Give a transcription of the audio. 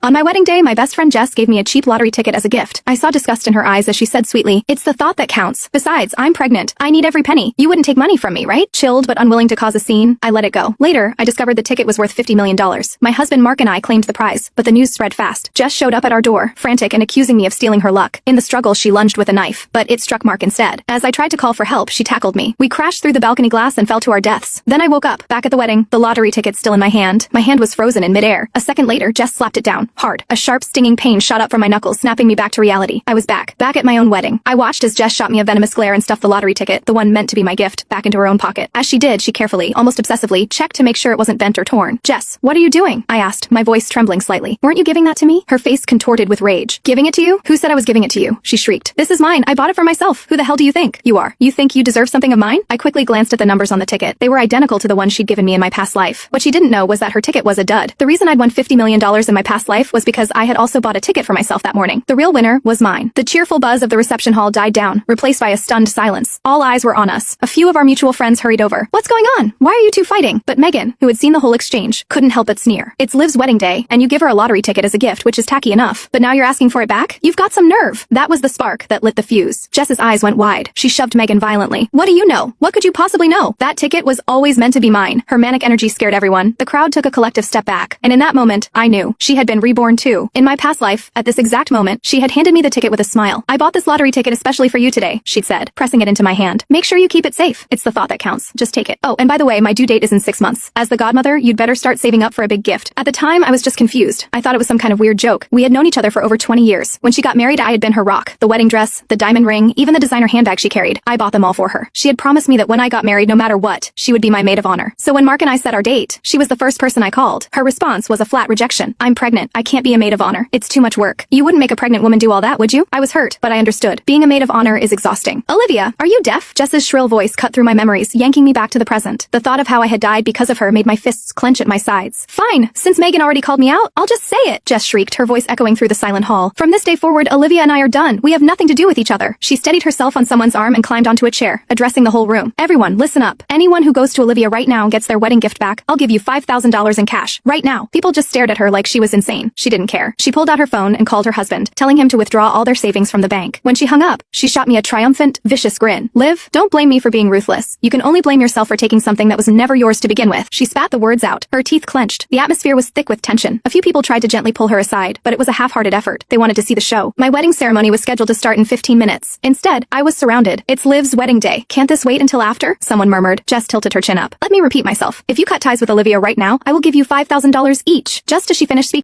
On my wedding day, my best friend Jess gave me a cheap lottery ticket as a gift. I saw disgust in her eyes as she said sweetly, "It's the thought that counts. Besides, I'm pregnant. I need every penny. You wouldn't take money from me, right?" Chilled but unwilling to cause a scene, I let it go. Later, I discovered the ticket was worth $50 million. My husband Mark and I claimed the prize, but the news spread fast. Jess showed up at our door, frantic and accusing me of stealing her luck. In the struggle, she lunged with a knife, but it struck Mark instead. As I tried to call for help, she tackled me. We crashed through the balcony glass and fell to our deaths. Then I woke up, back at the wedding, the lottery ticket still in my hand. My hand was frozen in midair. A second later, Jess slapped it down, hard. A sharp, stinging pain shot up from my knuckles, snapping me back to reality. I was back at my own wedding. I watched as Jess shot me a venomous glare and stuffed the lottery ticket, the one meant to be my gift, back into her own pocket. As she did, she carefully, almost obsessively, checked to make sure it wasn't bent or torn. "Jess, what are you doing?" I asked, my voice trembling slightly. "Weren't you giving that to me?" Her face contorted with rage. "Giving it to you? Who said I was giving it to you?" she shrieked. "This is mine. I bought it for myself. Who the hell do you think you are? You think you deserve something of mine?" I quickly glanced at the numbers on the ticket. They were identical to the ones she'd given me in my past life. What she didn't know was that her ticket was a dud. The reason I'd won $50 million in my past life was because I had also bought a ticket for myself that morning. The real winner was mine. The cheerful buzz of the reception hall died down, replaced by a stunned silence. All eyes were on us. A few of our mutual friends hurried over. "What's going on? Why are you two fighting?" But Megan, who had seen the whole exchange, couldn't help but sneer. "It's Liv's wedding day, and you give her a lottery ticket as a gift, which is tacky enough. But now you're asking for it back? You've got some nerve." That was the spark that lit the fuse. Jess's eyes went wide. She shoved Megan violently. "What do you know? What could you possibly know? That ticket was always meant to be mine." Her manic energy scared everyone. The crowd took a collective step back, and in that moment, I knew. She had been reborn too. In my past life, at this exact moment, she had handed me the ticket with a smile. "I bought this lottery ticket especially for you today," she'd said, pressing it into my hand. "Make sure you keep it safe. It's the thought that counts. Just take it. Oh, and by the way, my due date is in 6 months. As the godmother, you'd better start saving up for a big gift." At the time, I was just confused. I thought it was some kind of weird joke. We had known each other for over 20 years. When she got married, I had been her rock. The wedding dress, the diamond ring, even the designer handbag she carried. I bought them all for her. She had promised me that when I got married, no matter what, she would be my maid of honor. So when Mark and I set our date, she was the first person I called. Her response was a flat rejection. "I'm pregnant. I can't be a maid of honor. It's too much work." "You wouldn't make a pregnant woman do all that, would you?" I was hurt, but I understood. Being a maid of honor is exhausting. "Olivia, are you deaf?" Jess's shrill voice cut through my memories, yanking me back to the present. The thought of how I had died because of her made my fists clench at my sides. "Fine. Since Megan already called me out, I'll just say it," Jess shrieked, her voice echoing through the silent hall. "From this day forward, Olivia and I are done. We have nothing to do with each other." She steadied herself on someone's arm and climbed onto a chair, addressing the whole room. "Everyone, listen up. Anyone who goes to Olivia right now and gets their wedding gift back, I'll give you $5,000 in cash. Right now." People just stared at her like she was insane. She didn't care. She pulled out her phone and called her husband, telling him to withdraw all their savings from the bank. When she hung up, she shot me a triumphant, vicious grin. "Liv, don't blame me for being ruthless. You can only blame yourself for taking something that was never yours to begin with." She spat the words out. Her teeth clenched. The atmosphere was thick with tension. A few people tried to gently pull her aside, but it was a half-hearted effort. They wanted to see the show. My wedding ceremony was scheduled to start in 15 minutes. Instead, I was surrounded. "It's Liv's wedding day. Can't this wait until after?" someone murmured. Jess tilted her chin up. "Let me repeat myself. If you cut ties with Olivia right now, I will give you $5,000 each." Just as she finished speaking,